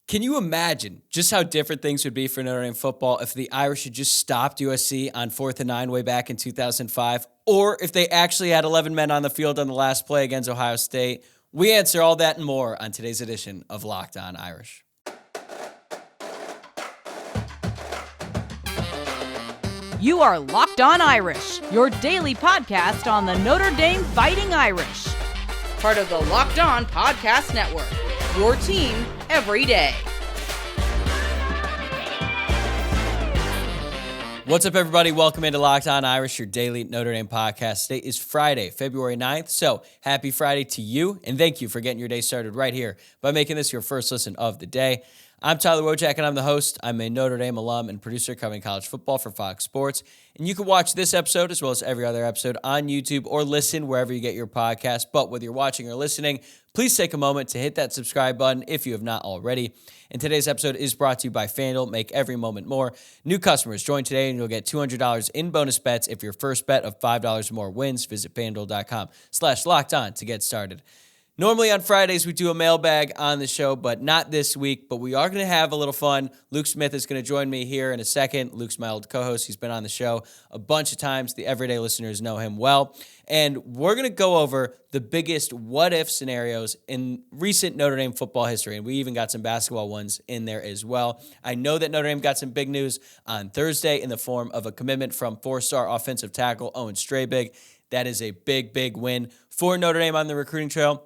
Can you imagine just how different things would be for Notre Dame football if the Irish had just stopped USC on 4th and 9 way back in 2005, or if they actually had 11 men on the field on the last play against Ohio State? We answer all that and more on today's edition of Locked On Irish. You are Locked On Irish, your daily podcast on the Notre Dame Fighting Irish. Part of the Locked On Podcast Network, your team every day. What's up, everybody? Welcome into Locked On Irish, your daily Notre Dame podcast. Today is Friday, February 9th, so happy Friday to you, and thank you for getting your day started right here by making this your first listen of the day. I'm Tyler Wojciak, and I'm the host. I'm a Notre Dame alum and producer covering college football for Fox Sports. And you can watch this episode as well as every other episode on YouTube or listen wherever you get your podcast. But whether you're watching or listening, please take a moment to hit that subscribe button if you have not already. And today's episode is brought to you by FanDuel. Make every moment more. New customers join today and you'll get $200 in bonus bets if your first bet of $5 or more wins. Visit FanDuel.com/lockedon to get started. Normally on Fridays, we do a mailbag on the show, but not this week. But we are going to have a little fun. Luke Smith is going to join me here in a second. Luke's my old co-host. He's been on the show a bunch of times. The everyday listeners know him well. And we're going to go over the biggest what-if scenarios in recent Notre Dame football history. And we even got some basketball ones in there as well. I know that Notre Dame got some big news on Thursday in the form of a commitment from four-star offensive tackle Owen Strabig. That is a big, big win for Notre Dame on the recruiting trail.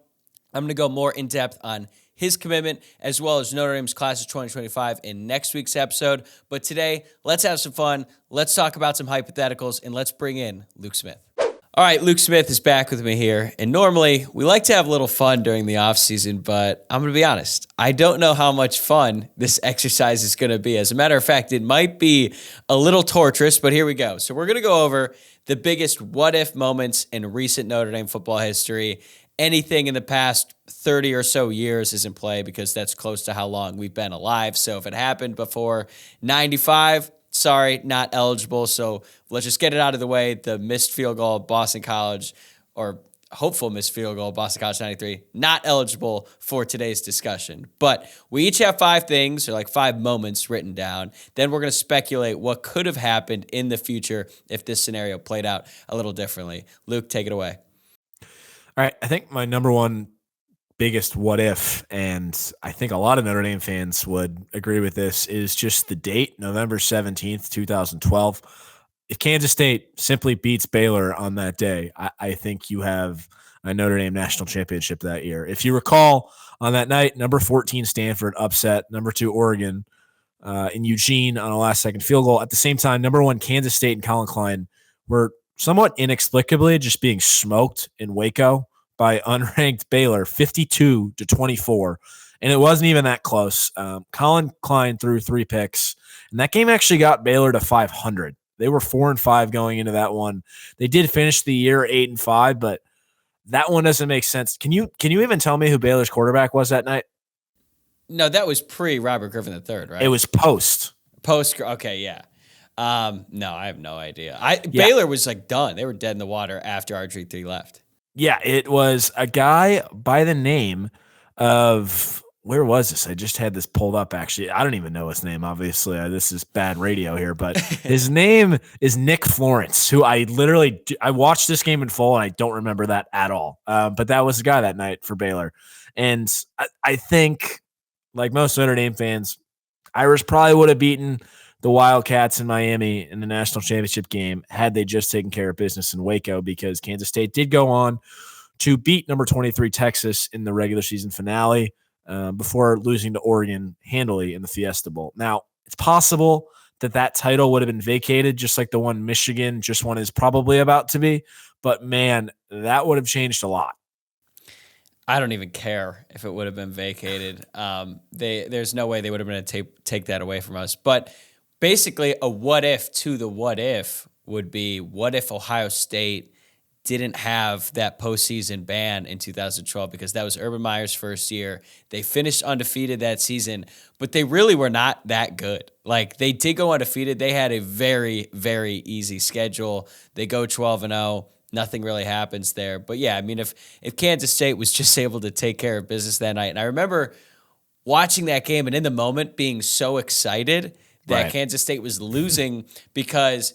I'm going to go more in depth on his commitment as well as Notre Dame's class of 2025 in next week's episode. But today, let's have some fun. Let's talk about some hypotheticals, and let's bring in Luke Smith. All right, Luke Smith is back with me here. And normally, we like to have a little fun during the offseason, but I'm going to be honest. I don't know how much fun this exercise is going to be. As a matter of fact, it might be a little torturous, but here we go. So we're going to go over the biggest what-if moments in recent Notre Dame football history. Anything in the past 30 or so years is in play because that's close to how long we've been alive. So if it happened before 95, sorry, not eligible. So let's just get it out of the way. The missed field goal at Boston College, or hopeful missed field goal at Boston College 93, not eligible for today's discussion. But we each have 5 things, or like 5 moments written down. Then we're going to speculate what could have happened in the future if this scenario played out a little differently. Luke, take it away. All right, I think my number one biggest what if, and I think a lot of Notre Dame fans would agree with this, is just the date, November 17th, 2012. If Kansas State simply beats Baylor on that day, I think you have a Notre Dame national championship that year. If you recall, on that night, number 14 Stanford upset number 2 Oregon in Eugene on a last-second field goal. At the same time, number 1 Kansas State and Colin Klein were somewhat inexplicably just being smoked in Waco by unranked Baylor 52-24. And it wasn't even that close. Colin Klein threw 3 picks, and that game actually got Baylor to 500. They were 4-5 going into that one. They did finish the year 8-5, but that one doesn't make sense. Can you even tell me who Baylor's quarterback was that night? No, that was pre-Robert Griffin III, right? It was post. Okay, yeah. No, I have no idea. Baylor was like done. They were dead in the water after RG3 left. Yeah, it was a guy by the name of, where was this? I just had this pulled up, actually. I don't even know his name, obviously. This is bad radio here, but his name is Nick Florence, who I watched this game in full, and I don't remember that at all. But that was the guy that night for Baylor. And I think, like most Notre Dame fans, Irish probably would have beaten the Wildcats in Miami in the national championship game had they just taken care of business in Waco, because Kansas State did go on to beat number 23 Texas in the regular season finale before losing to Oregon handily in the Fiesta Bowl. Now, it's possible that title would have been vacated, just like the one Michigan just won is probably about to be. But, man, that would have changed a lot. I don't even care if it would have been vacated. There's no way they would have been able to take that away from us. But basically, a what if to the what if would be, what if Ohio State didn't have that postseason ban in 2012, because that was Urban Meyer's first year. They finished undefeated that season, but they really were not that good. Like, they did go undefeated. They had a very, very easy schedule. They go 12-0. Nothing really happens there. But yeah, I mean, if Kansas State was just able to take care of business that night, and I remember watching that game and in the moment being so excited that Right. Kansas State was losing because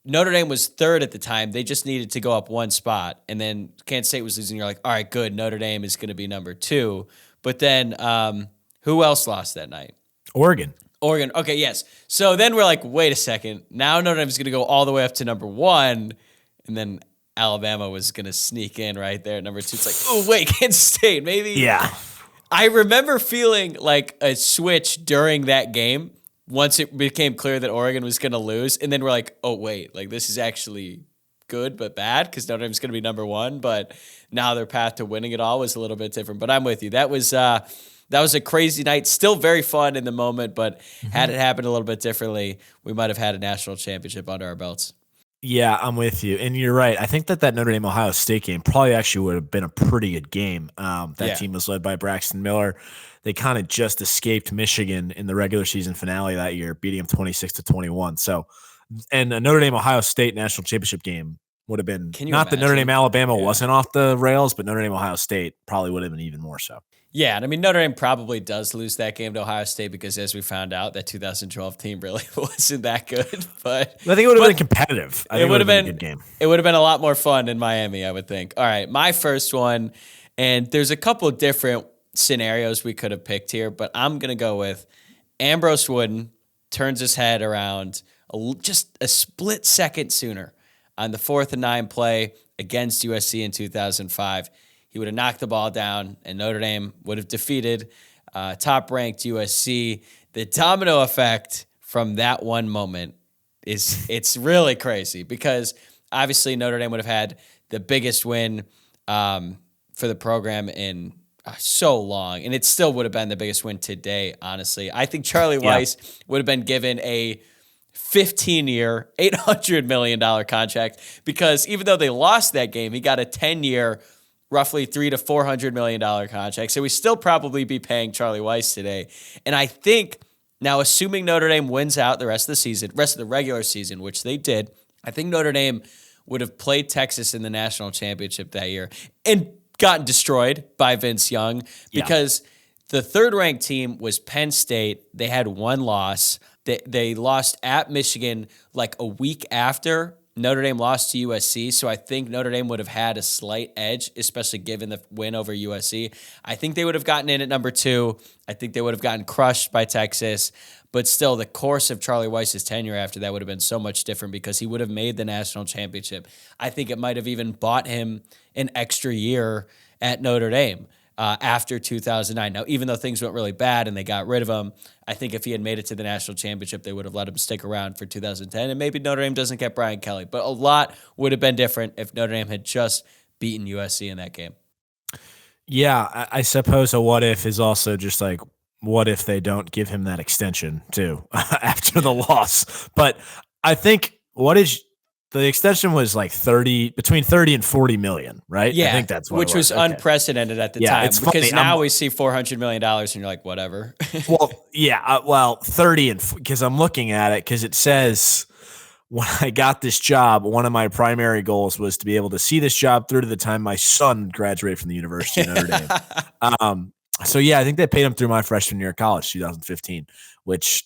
Notre Dame was third at the time. They just needed to go up one spot. And then Kansas State was losing. You're like, all right, good. Notre Dame is going to be number 2. But then who else lost that night? Oregon. Okay, yes. So then we're like, wait a second. Now Notre Dame is going to go all the way up to number 1. And then Alabama was going to sneak in right there at number 2. It's like, oh, wait, Kansas State, maybe. Yeah. I remember feeling like a switch during that game once it became clear that Oregon was going to lose. And then we're like, oh, wait, like this is actually good but bad because Notre Dame's going to be number 1. But now their path to winning it all was a little bit different. But I'm with you. That was a crazy night. Still very fun in the moment, but had it happened a little bit differently, we might have had a national championship under our belts. Yeah, I'm with you. And you're right. I think that Notre Dame-Ohio State game probably actually would have been a pretty good game. Team was led by Braxton Miller. They kind of just escaped Michigan in the regular season finale that year, beating them 26-21. So, and a Notre Dame-Ohio State national championship game would have been, not that Notre Dame-Alabama wasn't off the rails, but Notre Dame-Ohio State probably would have been even more so. Yeah, and I mean, Notre Dame probably does lose that game to Ohio State because, as we found out, that 2012 team really wasn't that good. But I think it would have been competitive. I think it would have been a good game. It would have been a lot more fun in Miami, I would think. All right, my first one, and there's a couple of different scenarios we could have picked here, but I'm going to go with Ambrose Wooden turns his head around just a split second sooner on the 4th and 9 play against USC in 2005. He would have knocked the ball down, and Notre Dame would have defeated top-ranked USC. The domino effect from that one moment it's really crazy because obviously Notre Dame would have had the biggest win for the program in so long, and it still would have been the biggest win today, honestly. I think Charlie Weiss would have been given a 15-year, $800 million contract because even though they lost that game, he got a 10-year, roughly $300 to $400 million contract. So we still probably be paying Charlie Weiss today. And I think now, assuming Notre Dame wins out the rest of the regular season, which they did, I think Notre Dame would have played Texas in the national championship that year and gotten destroyed by Vince Young because the third-ranked team was Penn State. They had one loss. They lost at Michigan like a week after Notre Dame lost to USC, so I think Notre Dame would have had a slight edge, especially given the win over USC. I think they would have gotten in at number 2. I think they would have gotten crushed by Texas, but still the course of Charlie Weiss's tenure after that would have been so much different because he would have made the national championship. I think it might have even bought him an extra year at Notre Dame after 2009. Now, even though things went really bad and they got rid of him, I think if he had made it to the national championship, they would have let him stick around for 2010. And maybe Notre Dame doesn't get Brian Kelly. But a lot would have been different if Notre Dame had just beaten USC in that game. Yeah, I suppose a what if is also just like, what if they don't give him that extension too after the loss? But I think the extension was like between 30 and 40 million, right? Yeah, I think that's what which was unprecedented at the time. It's because funny. now we see $400 million and you're like, whatever. Well, 30 and because I'm looking at it because it says when I got this job, one of my primary goals was to be able to see this job through to the time my son graduated from the University of Notre Dame. So yeah, I think they paid him through my freshman year of college, 2015, which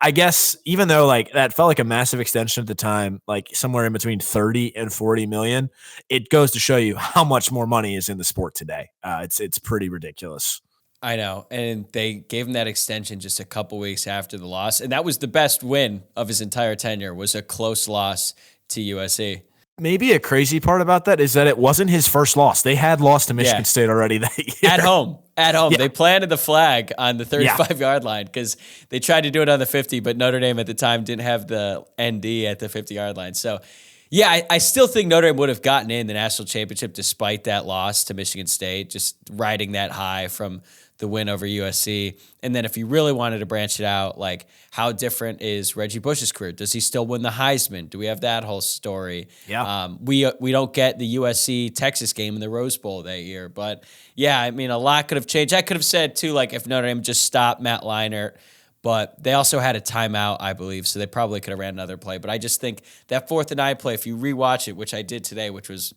I guess even though like that felt like a massive extension at the time, like somewhere in between 30 and 40 million, it goes to show you how much more money is in the sport today. It's pretty ridiculous. I know. And they gave him that extension just a couple weeks after the loss. And that was the best win of his entire tenure, was a close loss to USC. Maybe a crazy part about that is that it wasn't his first loss. They had lost to Michigan State already that year. At home. Yeah. They planted the flag on the 35-yard Yeah. line because they tried to do it on the 50, but Notre Dame at the time didn't have the ND at the 50-yard line. So, yeah, I still think Notre Dame would have gotten in the national championship despite that loss to Michigan State, just riding that high from the win over USC. And then if you really wanted to branch it out, like how different is Reggie Bush's career? Does he still win the Heisman? Do we have that whole story? Yeah. We don't get the USC-Texas game in the Rose Bowl that year. But, yeah, I mean, a lot could have changed. I could have said, too, like if Notre Dame just stopped Matt Leinart, but they also had a timeout, I believe, so they probably could have ran another play. But I just think that 4th and 9 play, if you rewatch it, which I did today, which was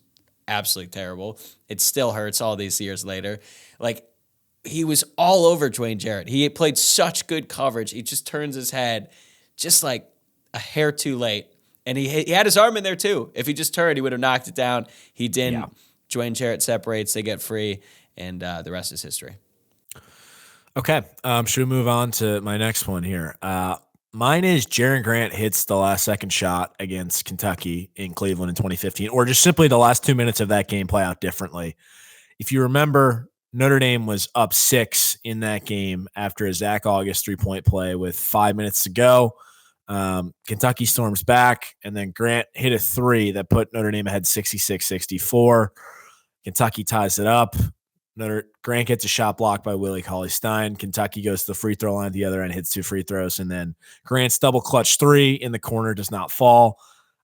absolutely terrible, it still hurts all these years later. Like, he was all over Dwayne Jarrett. He played such good coverage. He just turns his head just like a hair too late. And he had his arm in there too. If he just turned, he would have knocked it down. He didn't. Yeah. Dwayne Jarrett separates. They get free. And the rest is history. Okay. Should we move on to my next one here? Mine is Jaren Grant hits the last second shot against Kentucky in Cleveland in 2015, or just simply the last 2 minutes of that game play out differently. If you remember, Notre Dame was up 6 in that game after a Zach August 3-point play with 5 minutes to go. Kentucky storms back, and then Grant hit a 3 that put Notre Dame ahead 66-64. Kentucky ties it up. Grant gets a shot blocked by Willie Cauley-Stein. Kentucky goes to the free throw line at the other end, hits 2 free throws, and then Grant's double clutch 3 in the corner does not fall.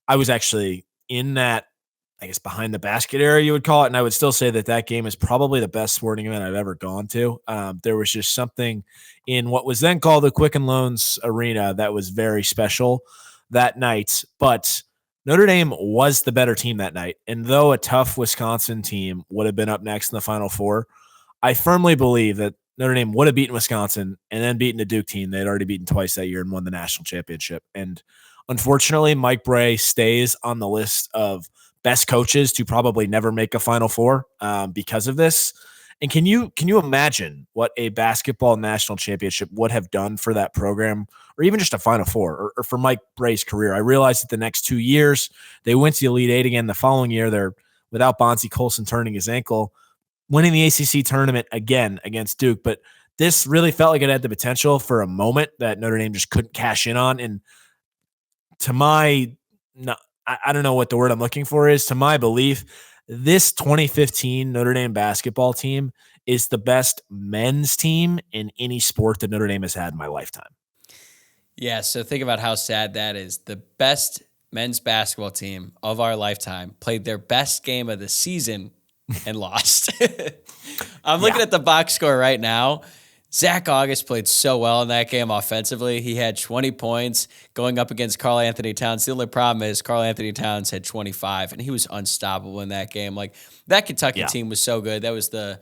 I was actually in that, I guess, behind the basket area, you would call it, and I would still say that game is probably the best sporting event I've ever gone to. There was just something in what was then called the Quicken Loans Arena that was very special that night, but Notre Dame was the better team that night, and though a tough Wisconsin team would have been up next in the Final Four, I firmly believe that Notre Dame would have beaten Wisconsin and then beaten a Duke team they'd already beaten twice that year and won the national championship. And unfortunately, Mike Brey stays on the list of best coaches to probably never make a Final Four because of this. And can you imagine what a basketball national championship would have done for that program, or even just a Final Four, or for Mike Brey's career? I realized that the next 2 years they went to the Elite Eight again. The following year, they're without Bonzie Colson turning his ankle, winning the ACC tournament again against Duke. But this really felt like it had the potential for a moment that Notre Dame just couldn't cash in on. And to my, I don't know what the word I'm looking for is, to my belief, this 2015 Notre Dame basketball team is the best men's team in any sport that Notre Dame has had in my lifetime. Yeah, so think about how sad that is. The best men's basketball team of our lifetime played their best game of the season and lost. I'm looking at the box score right now. Zach August played so well in that game offensively. He had 20 points going up against Karl Anthony Towns. The only problem is Karl Anthony Towns had 25, and he was unstoppable in that game. Like, that Kentucky team was so good. That was the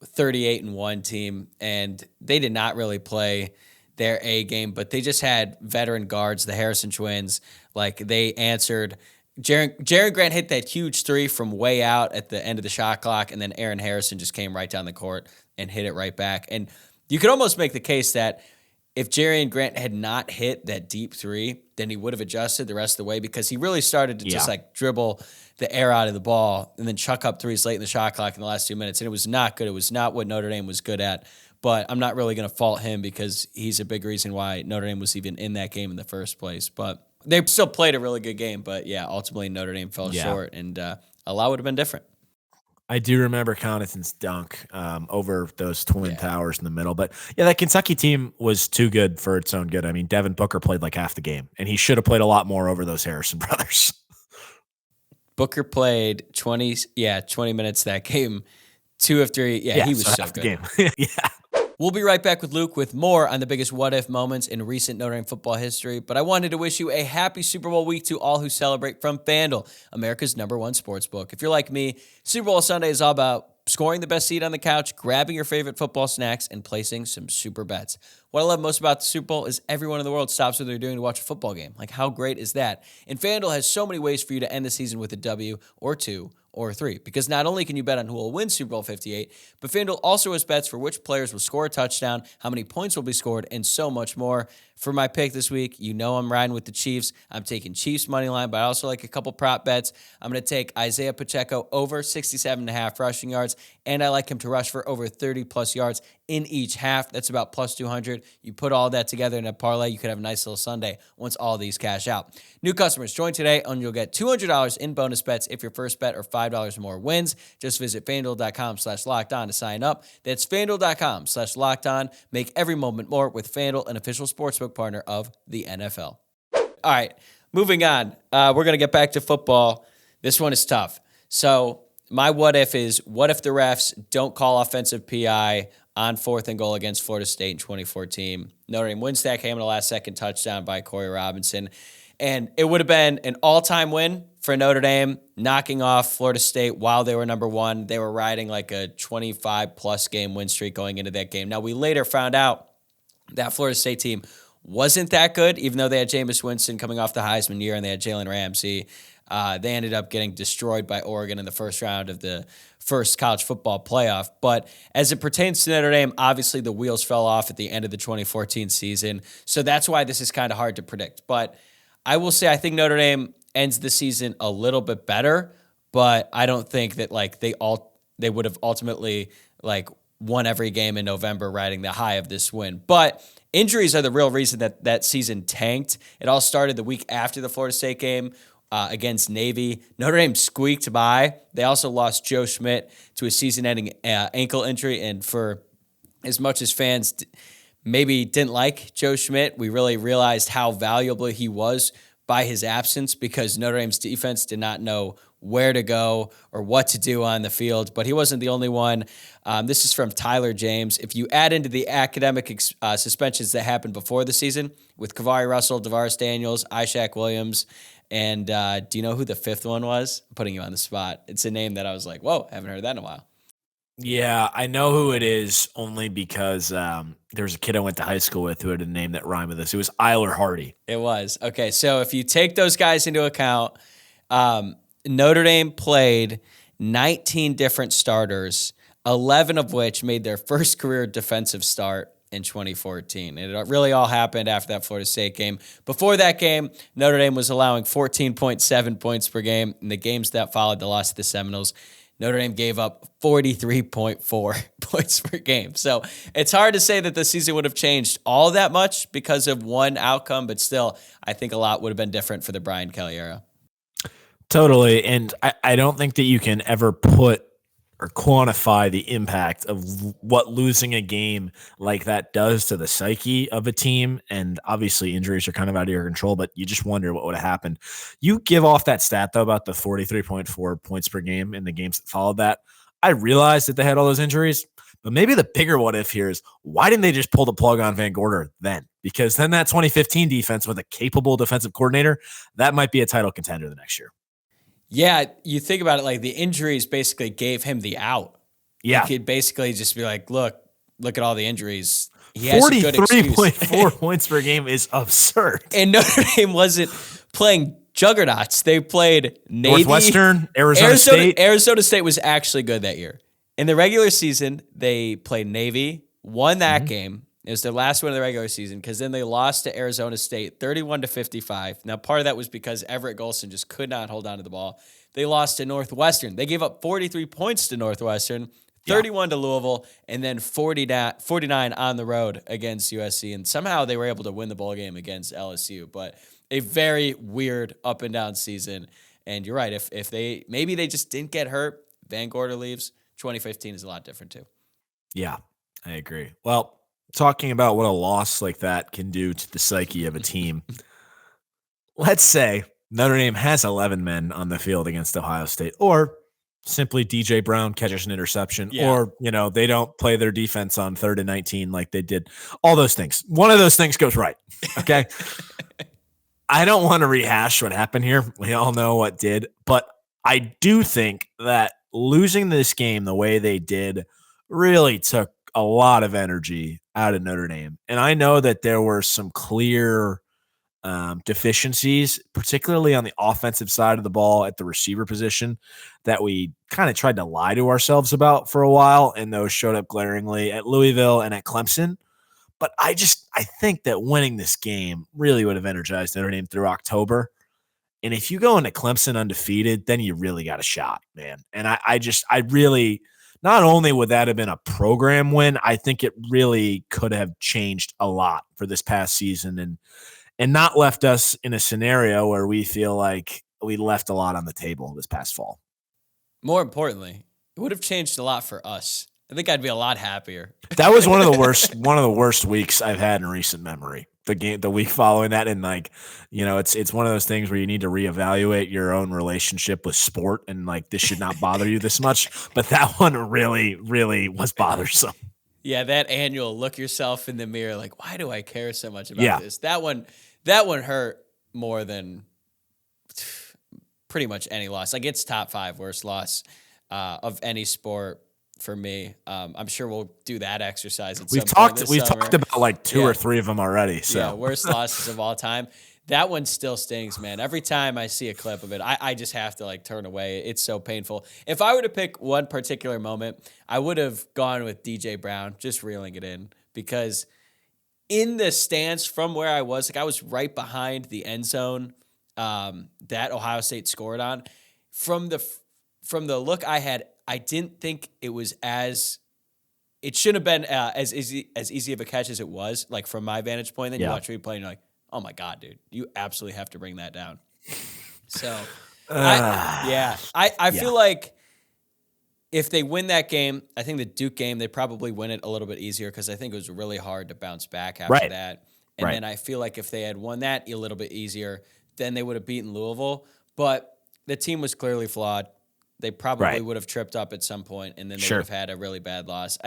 38-1 team, and they did not really play their A game, but they just had veteran guards, the Harrison twins. Like, they answered. Jaren Grant hit that huge 3 from way out at the end of the shot clock, and then Aaron Harrison just came right down the court and hit it right back. And you could almost make the case that if Jaren Grant had not hit that deep 3, then he would have adjusted the rest of the way, because he really started to just like dribble the air out of the ball and then chuck up 3s late in the shot clock in the last 2 minutes. And it was not good. It was not what Notre Dame was good at. But I'm not really going to fault him, because he's a big reason why Notre Dame was even in that game in the first place. But they still played a really good game. But yeah, ultimately Notre Dame fell short, and a lot would have been different. I do remember Connaughton's dunk over those twin towers in the middle. But yeah, that Kentucky team was too good for its own good. I mean, Devin Booker played like half the game, and he should have played a lot more over those Harrison brothers. Booker played 20 minutes that game, 2 of 3. Yeah, he was so good. Game. Yeah. We'll be right back with Luke with more on the biggest what-if moments in recent Notre Dame football history. But I wanted to wish you a happy Super Bowl week to all who celebrate from FanDuel, America's #1 sportsbook. If you're like me, Super Bowl Sunday is all about scoring the best seat on the couch, grabbing your favorite football snacks, and placing some super bets. What I love most about the Super Bowl is everyone in the world stops what they're doing to watch a football game. Like, how great is that? And FanDuel has so many ways for you to end the season with a W or 2 or 3, because not only can you bet on who will win Super Bowl 58, but FanDuel also has bets for which players will score a touchdown, how many points will be scored, and so much more. For my pick this week, you know I'm riding with the Chiefs. I'm taking Chiefs money line, but I also like a couple prop bets. I'm going to take Isaiah Pacheco over 67.5 rushing yards, and I like him to rush for over 30-plus yards in each half. That's about plus 200. You put all that together in a parlay, you could have a nice little Sunday once all these cash out. New customers, join today and you'll get $200 in bonus bets if your first bet or $5 or more wins. Just visit FanDuel.com/lockedon to sign up. That's FanDuel.com/lockedon. Make every moment more with FanDuel, an official sportsbook partner of the NFL. All right, moving on. We're going to get back to football. This one is tough. So my what if is, what if the refs don't call offensive PI on 4th and goal against Florida State in 2014? Notre Dame wins that game in a last-second touchdown by Corey Robinson. And it would have been an all-time win for Notre Dame, knocking off Florida State while they were number one. They were riding like a 25-plus game win streak going into that game. Now, we later found out that Florida State team wasn't that good, even though they had Jameis Winston coming off the Heisman year and they had Jalen Ramsey. They ended up getting destroyed by Oregon in the first round of the first college football playoff. But as it pertains to Notre Dame, obviously the wheels fell off at the end of the 2014 season. So that's why this is kind of hard to predict. But I will say I think Notre Dame ends the season a little bit better, but I don't think that like they would have ultimately like won every game in November riding the high of this win. But injuries are the real reason that season tanked. It all started the week after the Florida State game against Navy. Notre Dame squeaked by. They also lost Joe Schmidt to a season-ending ankle injury, and for as much as fans maybe didn't like Joe Schmidt, we really realized how valuable he was by his absence because Notre Dame's defense did not know where to go or what to do on the field, but he wasn't the only one. This is from Tyler James. If you add into the academic suspensions that happened before the season with Kavari Russell, DeVaris Daniels, Ishaq Williams, and do you know who the fifth one was? I'm putting you on the spot. It's a name that I was like, whoa, haven't heard that in a while. Yeah, I know who it is only because there was a kid I went to high school with who had a name that rhymed with this. It was Eiler Hardy. It was. Okay, so if you take those guys into account, Notre Dame played 19 different starters, 11 of which made their first career defensive start in 2014. And it really all happened after that Florida State game. Before that game, Notre Dame was allowing 14.7 points per game. In the games that followed the loss to the Seminoles, Notre Dame gave up 43.4 points per game. So it's hard to say that the season would have changed all that much because of one outcome, but still, I think a lot would have been different for the Brian Kelly era. Totally. And I don't think that you can ever put or quantify the impact of what losing a game like that does to the psyche of a team. And obviously injuries are kind of out of your control, but you just wonder what would have happened. You give off that stat though about the 43.4 points per game in the games that followed that. I realized that they had all those injuries, but maybe the bigger what if here is why didn't they just pull the plug on Van Gorder then? Because then that 2015 defense with a capable defensive coordinator, that might be a title contender the next year. Yeah, you think about it, like the injuries basically gave him the out. Yeah. He could basically just be like, look at all the injuries. He has 43.4 points per game is absurd. And Notre Dame wasn't playing juggernauts. They played Navy. Northwestern, Arizona State. Arizona State was actually good that year. In the regular season, they played Navy, won that game. It was their last win of the regular season because then they lost to Arizona State 31-55. Now, part of that was because Everett Golson just could not hold on to the ball. They lost to Northwestern. They gave up 43 points to Northwestern, 31 to Louisville, and then 49 on the road against USC. And somehow they were able to win the bowl game against LSU. But a very weird up and down season. And you're right. If they maybe they just didn't get hurt, Van Gorder leaves. 2015 is a lot different too. Yeah, I agree. Well, talking about what a loss like that can do to the psyche of a team. Let's say Notre Dame has 11 men on the field against Ohio State, or simply DJ Brown catches an interception, or, they don't play their defense on 3rd and 19 like they did. All those things. One of those things goes right. Okay. I don't want to rehash what happened here. We all know what did, but I do think that losing this game the way they did really took a lot of energy out of Notre Dame. And I know that there were some clear deficiencies, particularly on the offensive side of the ball at the receiver position, that we kind of tried to lie to ourselves about for a while. And those showed up glaringly at Louisville and at Clemson. But I think that winning this game really would have energized Notre Dame through October. And if you go into Clemson undefeated, then you really got a shot, man. And I really, not only would that have been a program win, I think it really could have changed a lot for this past season and not left us in a scenario where we feel like we left a lot on the table this past fall. More importantly, it would have changed a lot for us. I think I'd be a lot happier. That was one of the worst weeks I've had in recent memory. The week following that, and it's one of those things where you need to reevaluate your own relationship with sport, and this should not bother you this much. But that one really, really was bothersome. Yeah, that annual look yourself in the mirror, like, why do I care so much about this? That one hurt more than pretty much any loss. Like it's top 5 worst loss of any sport for me. I'm sure we'll do that exercise at some point this We've summer. talked about like 2 or 3 of them already. So yeah, worst losses of all time. That one still stings, man. Every time I see a clip of it, I just have to like turn away. It's so painful. If I were to pick one particular moment, I would have gone with DJ Brown, just reeling it in, because in the stance from where I was, like I was right behind the end zone that Ohio State scored on. From the look I had, I didn't think it was it shouldn't have been as easy of a catch as it was, like from my vantage point. Then you watch replay and you're like, oh my God, dude, you absolutely have to bring that down. So, I feel like if they win that game, I think the Duke game, they probably win it a little bit easier because I think it was really hard to bounce back after that. And then I feel like if they had won that a little bit easier, then they would have beaten Louisville. But the team was clearly flawed. They probably would have tripped up at some point, and then they would have had a really bad loss.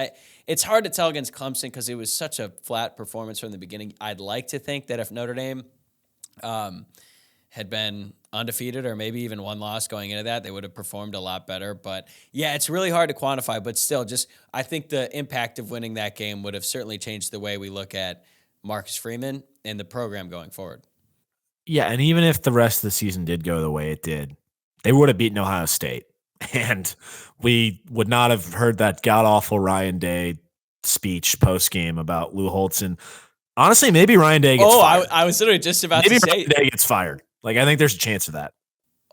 It's hard to tell against Clemson because it was such a flat performance from the beginning. I'd like to think that if Notre Dame had been undefeated or maybe even one loss going into that, they would have performed a lot better. But, yeah, it's really hard to quantify. But still, I think the impact of winning that game would have certainly changed the way we look at Marcus Freeman and the program going forward. Yeah, and even if the rest of the season did go the way it did, they would have beaten Ohio State. And we would not have heard that god-awful Ryan Day speech post-game about Lou Holtz. And honestly, maybe Ryan Day gets fired. I was literally just about to say. Maybe Ryan Day gets fired. Like, I think there's a chance of that.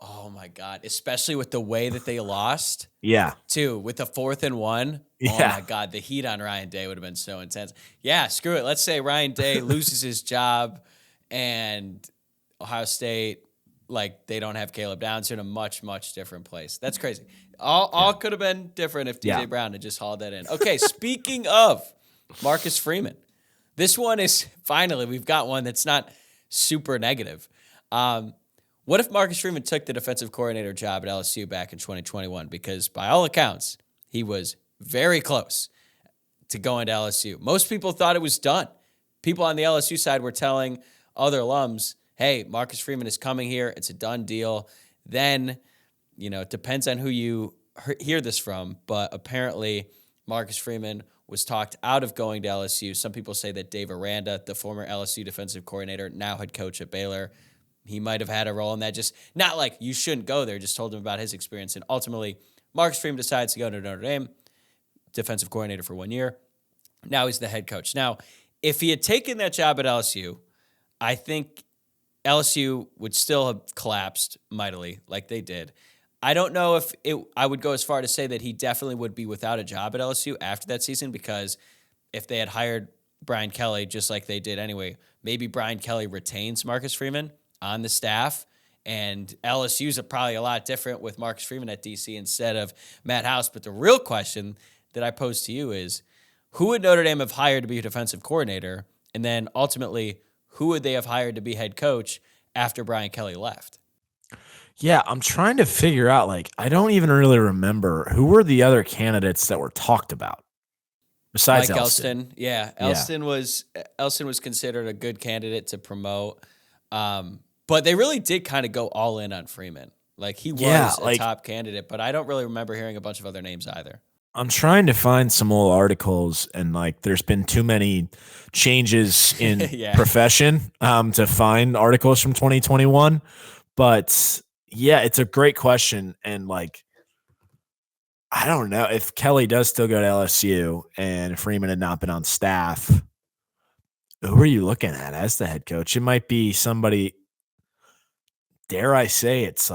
Oh, my God. Especially with the way that they lost. Yeah. Too, with the 4th and 1. Yeah. Oh, my God. The heat on Ryan Day would have been so intense. Yeah, screw it. Let's say Ryan Day loses his job and Ohio State, like, they don't have Caleb Downs in a much, much different place. That's crazy. All could have been different if DJ Brown had just hauled that in. Okay, speaking of Marcus Freeman, this one is finally, we've got one that's not super negative. What if Marcus Freeman took the defensive coordinator job at LSU back in 2021? Because by all accounts, he was very close to going to LSU. Most people thought it was done. People on the LSU side were telling other alums, hey, Marcus Freeman is coming here. It's a done deal. Then, it depends on who you hear this from, but apparently Marcus Freeman was talked out of going to LSU. Some people say that Dave Aranda, the former LSU defensive coordinator, now head coach at Baylor, he might have had a role in that. Just not like you shouldn't go there, just told him about his experience. And ultimately, Marcus Freeman decides to go to Notre Dame, defensive coordinator for 1 year. Now he's the head coach. Now, if he had taken that job at LSU, I think LSU would still have collapsed mightily like they did. I don't know if I would go as far to say that he definitely would be without a job at LSU after that season, because if they had hired Brian Kelly just like they did anyway, maybe Brian Kelly retains Marcus Freeman on the staff, and LSU's probably a lot different with Marcus Freeman at DC instead of Matt House. But the real question that I pose to you is, who would Notre Dame have hired to be a defensive coordinator? And then ultimately, who would they have hired to be head coach after Brian Kelly left? Yeah, I'm trying to figure out, I don't even really remember who were the other candidates that were talked about besides Mike Elston. Yeah, Elston was considered a good candidate to promote. But they really did kind of go all in on Freeman. Like, he was a top candidate, but I don't really remember hearing a bunch of other names either. I'm trying to find some old articles, and there's been too many changes in profession to find articles from 2021. But yeah, it's a great question. And I don't know if Kelly does still go to LSU and Freeman had not been on staff. Who are you looking at as the head coach? It might be somebody, dare I say, it's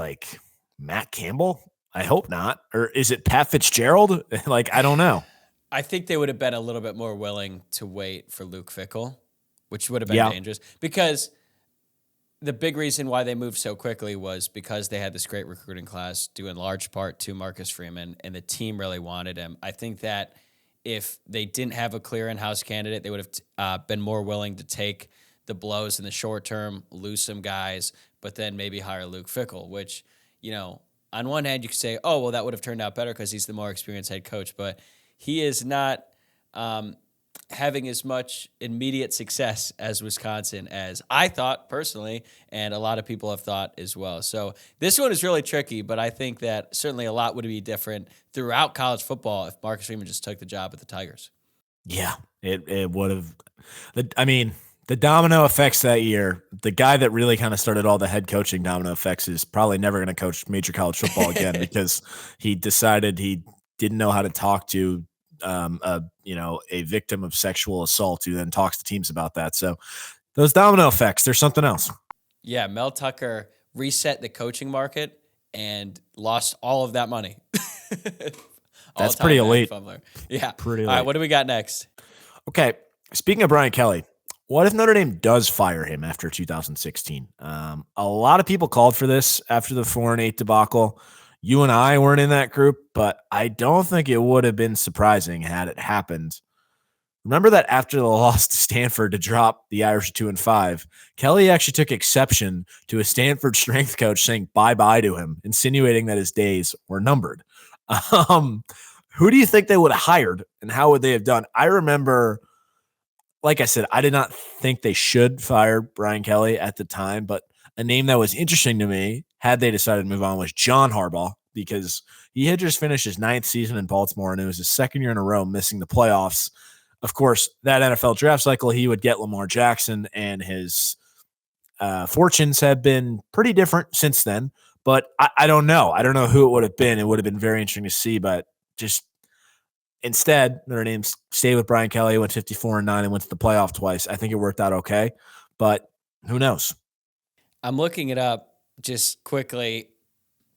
Matt Campbell. I hope not. Or is it Pat Fitzgerald? I don't know. I think they would have been a little bit more willing to wait for Luke Fickell, which would have been dangerous, because the big reason why they moved so quickly was because they had this great recruiting class due in large part to Marcus Freeman, and the team really wanted him. I think that if they didn't have a clear in-house candidate, they would have been more willing to take the blows in the short term, lose some guys, but then maybe hire Luke Fickell, which, on one hand, you could say, oh, well, that would have turned out better because he's the more experienced head coach, but he is not having as much immediate success as Wisconsin as I thought personally, and a lot of people have thought as well. So this one is really tricky, but I think that certainly a lot would be different throughout college football if Marcus Freeman just took the job at the Tigers. Yeah, it would have. I mean, the domino effects that year, the guy that really kind of started all the head coaching domino effects is probably never going to coach major college football again because he decided he didn't know how to talk to a victim of sexual assault who then talks to teams about that. So those domino effects, there's something else. Yeah, Mel Tucker reset the coaching market and lost all of that money. That's pretty elite. Yeah. Pretty elite. All right, what do we got next? Okay. Speaking of Brian Kelly, what if Notre Dame does fire him after 2016? A lot of people called for this after the 4-8 debacle. You and I weren't in that group, but I don't think it would have been surprising had it happened. Remember that after the loss to Stanford to drop the Irish 2-5, Kelly actually took exception to a Stanford strength coach saying bye-bye to him, insinuating that his days were numbered. Who do you think they would have hired, and how would they have done? I remember, like I said, I did not think they should fire Brian Kelly at the time, but a name that was interesting to me, had they decided to move on, was John Harbaugh, because he had just finished his 9th season in Baltimore, and it was his 2nd year in a row missing the playoffs. Of course, that NFL draft cycle, he would get Lamar Jackson, and his fortunes have been pretty different since then. But I don't know. I don't know who it would have been. It would have been very interesting to see, but just instead, Notre Dame stayed with Brian Kelly, went 54-9, and went to the playoff twice. I think it worked out okay, but who knows? I'm looking it up just quickly.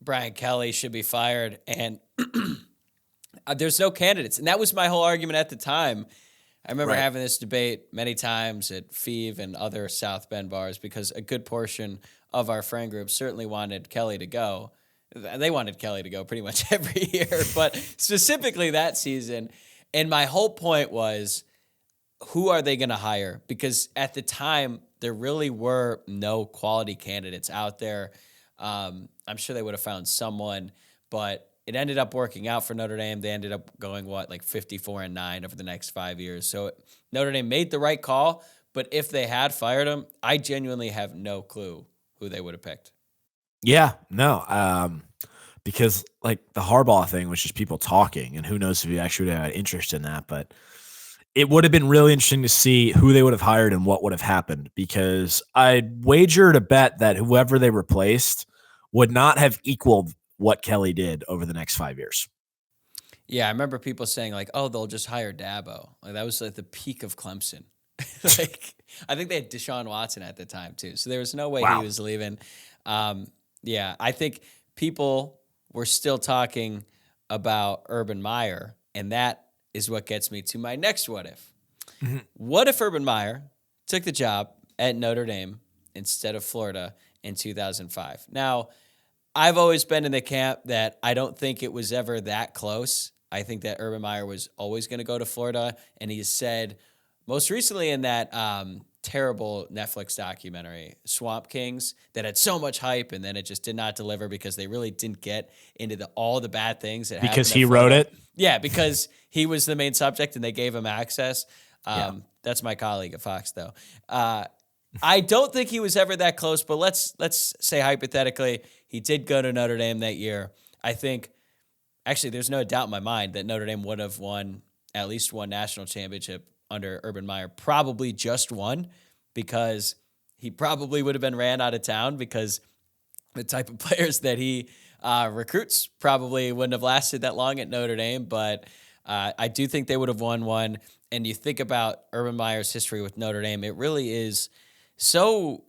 Brian Kelly should be fired, and there's no candidates. And that was my whole argument at the time. I remember having this debate many times at FIVE and other South Bend bars because a good portion of our friend group certainly wanted Kelly to go. They wanted Kelly to go pretty much every year, but specifically that season. And my whole point was, who are they going to hire? Because at the time, there really were no quality candidates out there. I'm sure they would have found someone, but it ended up working out for Notre Dame. They ended up going, 54-9 over the next 5 years. So Notre Dame made the right call, but if they had fired him, I genuinely have no clue who they would have picked. Yeah, no, because like the Harbaugh thing was just people talking, and who knows if you actually would have had interest in that, but it would have been really interesting to see who they would have hired and what would have happened, because I'd wager to bet that whoever they replaced would not have equaled what Kelly did over the next 5 years. Yeah, I remember people saying they'll just hire Dabo. Like that was like the peak of Clemson. I think they had Deshaun Watson at the time too. So there was no way he was leaving. Yeah, I think people were still talking about Urban Meyer, and that is what gets me to my next what if. Mm-hmm. What if Urban Meyer took the job at Notre Dame instead of Florida in 2005? Now, I've always been in the camp that I don't think it was ever that close. I think that Urban Meyer was always going to go to Florida, and he said most recently in that terrible Netflix documentary, Swamp Kings, that had so much hype, and then it just did not deliver because they really didn't get into all the bad things that happened. Because he wrote it? Yeah, because he was the main subject and they gave him access. That's my colleague at Fox, though. I don't think he was ever that close, but let's say hypothetically he did go to Notre Dame that year. I think, actually, there's no doubt in my mind that Notre Dame would have won at least one national championship under Urban Meyer, probably just one, because he probably would have been ran out of town because the type of players that he recruits probably wouldn't have lasted that long at Notre Dame. But I do think they would have won one. And you think about Urban Meyer's history with Notre Dame, it really is so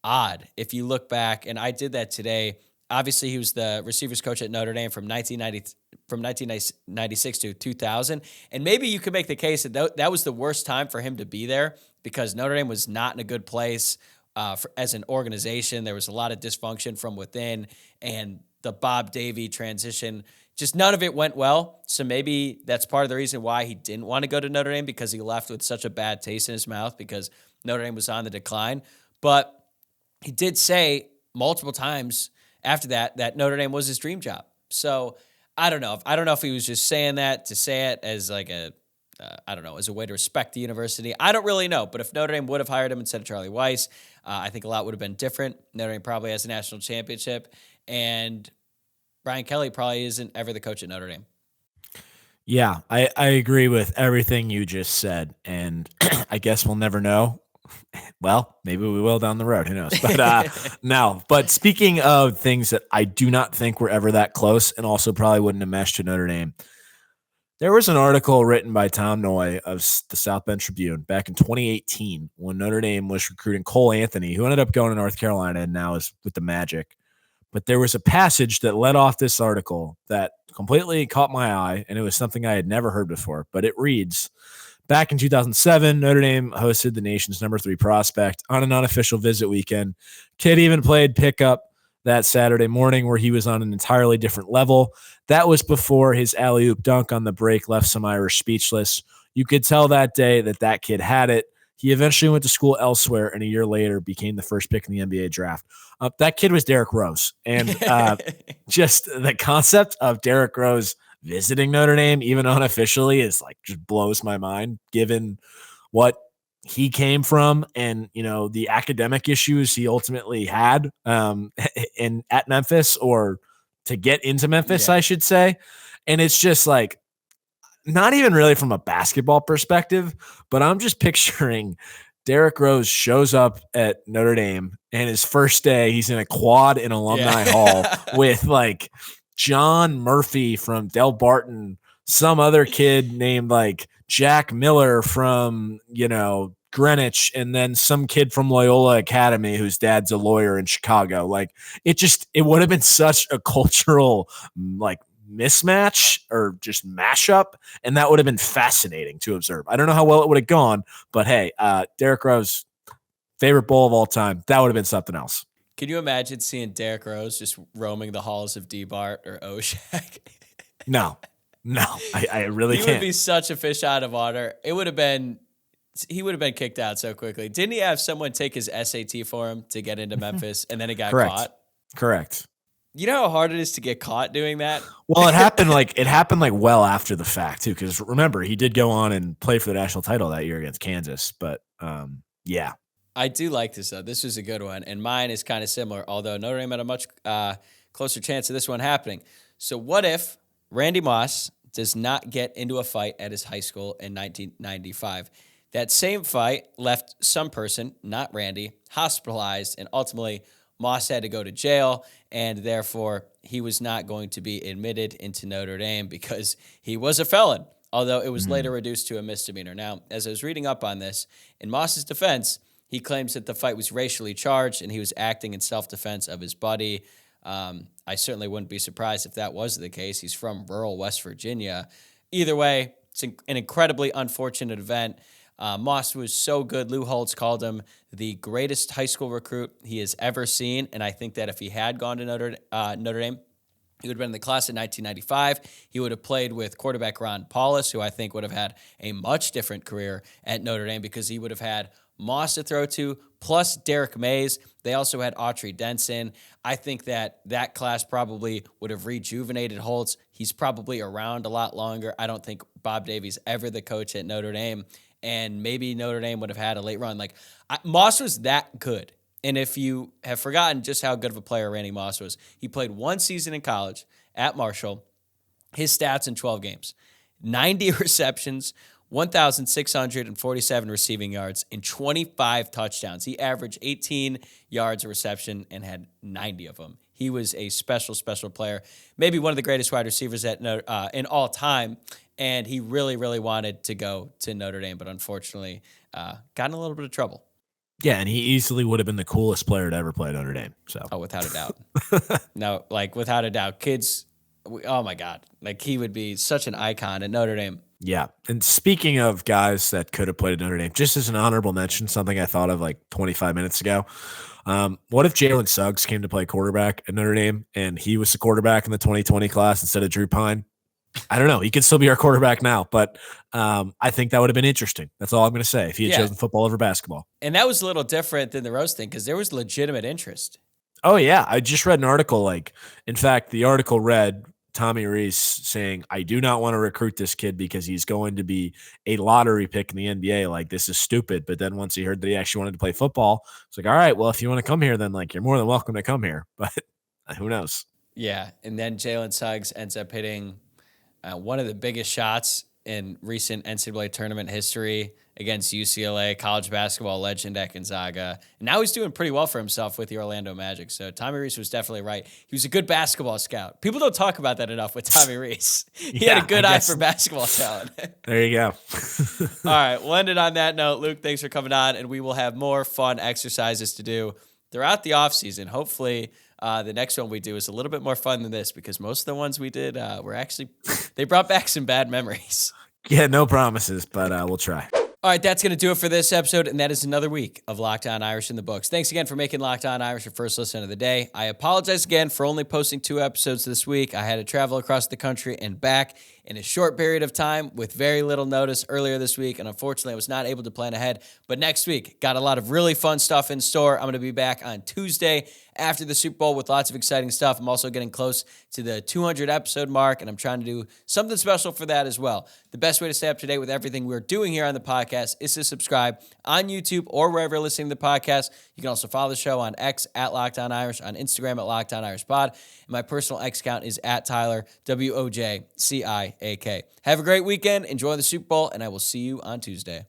odd if you look back. And I did that today. Obviously, he was the receivers coach at Notre Dame from 1996 to 2000. And maybe you could make the case that that was the worst time for him to be there because Notre Dame was not in a good place as an organization. There was a lot of dysfunction from within, and the Bob Davie transition, just none of it went well. So maybe that's part of the reason why he didn't want to go to Notre Dame, because he left with such a bad taste in his mouth because Notre Dame was on the decline. But he did say multiple times after that Notre Dame was his dream job. So I don't know. I don't know if he was just saying that to say it as like a I don't know, as a way to respect the university. I don't really know, but if Notre Dame would have hired him instead of Charlie Weiss, I think a lot would have been different. Notre Dame probably has a national championship, and Brian Kelly probably isn't ever the coach at Notre Dame. Yeah, I agree with everything you just said, and I guess we'll never know. Well, maybe we will down the road. Who knows? But no. But speaking of things that I do not think were ever that close, and also probably wouldn't have meshed to Notre Dame, there was an article written by Tom Noy of the South Bend Tribune back in 2018 when Notre Dame was recruiting Cole Anthony, who ended up going to North Carolina and now is with the Magic. But there was a passage that led off this article that completely caught my eye, and it was something I had never heard before. But it reads, back in 2007, Notre Dame hosted the nation's number 3 prospect on an unofficial visit weekend. Kid even played pickup that Saturday morning where he was on an entirely different level. That was before his alley-oop dunk on the break left some Irish speechless. You could tell that day that kid had it. He eventually went to school elsewhere, and a year later became the first pick in the NBA draft. That kid was Derrick Rose. And just the concept of Derrick Rose visiting Notre Dame, even unofficially, is like just blows my mind, given what he came from and, you know, the academic issues he ultimately had at Memphis, or to get into Memphis, I should say. And it's just like, not even really from a basketball perspective, but I'm just picturing Derrick Rose shows up at Notre Dame, and his first day he's in a quad in Alumni Hall with like John Murphy from Del Barton, some other kid named like Jack Miller from, you know, Greenwich, and then some kid from Loyola Academy whose dad's a lawyer in Chicago. Like it would have been such a cultural like mismatch or just mashup, and that would have been fascinating to observe. I don't know how well it would have gone, but hey, Derrick Rose, favorite bowl of all time, that would have been something else. Can you imagine seeing Derrick Rose just roaming the halls of D-Bart or Wojciak? No, I really can't. He would be such a fish out of water. He would have been kicked out so quickly. Didn't he have someone take his SAT for him to get into Memphis, and then he got caught? Correct. You know how hard it is to get caught doing that? Well, it happened like well after the fact too, because remember, he did go on and play for the national title that year against Kansas. But yeah. I do like this though. This was a good one, and mine is kind of similar, although Notre Dame had a much closer chance of this one happening. So what if Randy Moss does not get into a fight at his high school in 1995? That same fight left some person, not Randy, hospitalized, and ultimately Moss had to go to jail, and therefore he was not going to be admitted into Notre Dame because he was a felon, although it was later reduced to a misdemeanor. Now, as I was reading up on this, in Moss's defense, he claims that the fight was racially charged and he was acting in self-defense of his buddy. I certainly wouldn't be surprised if that was the case. He's from rural West Virginia. Either way, it's an incredibly unfortunate event. Moss was so good. Lou Holtz called him the greatest high school recruit he has ever seen, and I think that if he had gone to Notre Dame, he would have been in the class in 1995. He would have played with quarterback Ron Paulus, who I think would have had a much different career at Notre Dame because he would have had Moss to throw to, plus Derek Mays. They also had Autry Denson. I think that class probably would have rejuvenated Holtz. He's probably around a lot longer. I don't think Bob Davies ever the coach at Notre Dame, and maybe Notre Dame would have had a late run. Moss was that good. And if you have forgotten just how good of a player Randy Moss was, he played one season in college at Marshall. His stats in 12 games, 90 receptions, 1,647 receiving yards, and 25 touchdowns. He averaged 18 yards a reception and had 90 of them. He was a special, special player, maybe one of the greatest wide receivers in all time, and he really, really wanted to go to Notre Dame, but unfortunately got in a little bit of trouble. Yeah, and he easily would have been the coolest player to ever play at Notre Dame. So, without a doubt. No, without a doubt. Kids, oh my God. He would be such an icon at Notre Dame. Yeah. And speaking of guys that could have played at Notre Dame, just as an honorable mention, something I thought of 25 minutes ago. What if Jalen Suggs came to play quarterback at Notre Dame and he was the quarterback in the 2020 class instead of Drew Pine? I don't know. He could still be our quarterback now, but I think that would have been interesting. That's all I'm going to say if he had chosen football over basketball. And that was a little different than the Rose thing because there was legitimate interest. Oh, yeah. I just read an article. In fact, the article read, Tommy Rees saying, I do not want to recruit this kid because he's going to be a lottery pick in the NBA. Like, this is stupid. But then once he heard that he actually wanted to play football, it's like, all right, well, if you want to come here, then like you're more than welcome to come here. But who knows? Yeah. And then Jalen Suggs ends up hitting one of the biggest shots in recent NCAA tournament history against UCLA, college basketball legend at Gonzaga. And now he's doing pretty well for himself with the Orlando Magic. So Tommy Rees was definitely right. He was a good basketball scout. People don't talk about that enough with Tommy Rees. He had a good eye for basketball talent. There you go. All right, we'll end it on that note. Luke, thanks for coming on, and we will have more fun exercises to do throughout the offseason. Hopefully, the next one we do is a little bit more fun than this, because most of the ones we did were actually, they brought back some bad memories. Yeah, no promises, but we'll try. All right, that's going to do it for this episode, and that is another week of Locked On Irish in the books. Thanks again for making Locked On Irish your first listen of the day. I apologize again for only posting 2 episodes this week. I had to travel across the country and back in a short period of time with very little notice earlier this week, and unfortunately, I was not able to plan ahead. But next week, got a lot of really fun stuff in store. I'm going to be back on Tuesday after the Super Bowl with lots of exciting stuff. I'm also getting close to the 200 episode mark, and I'm trying to do something special for that as well. The best way to stay up to date with everything we're doing here on the podcast is to subscribe on YouTube or wherever you're listening to the podcast. You can also follow the show on X at Locked On Irish, on Instagram at Locked On Irish Pod, and my personal X account is at Tyler, WOJCIAK. Have a great weekend, enjoy the Super Bowl, and I will see you on Tuesday.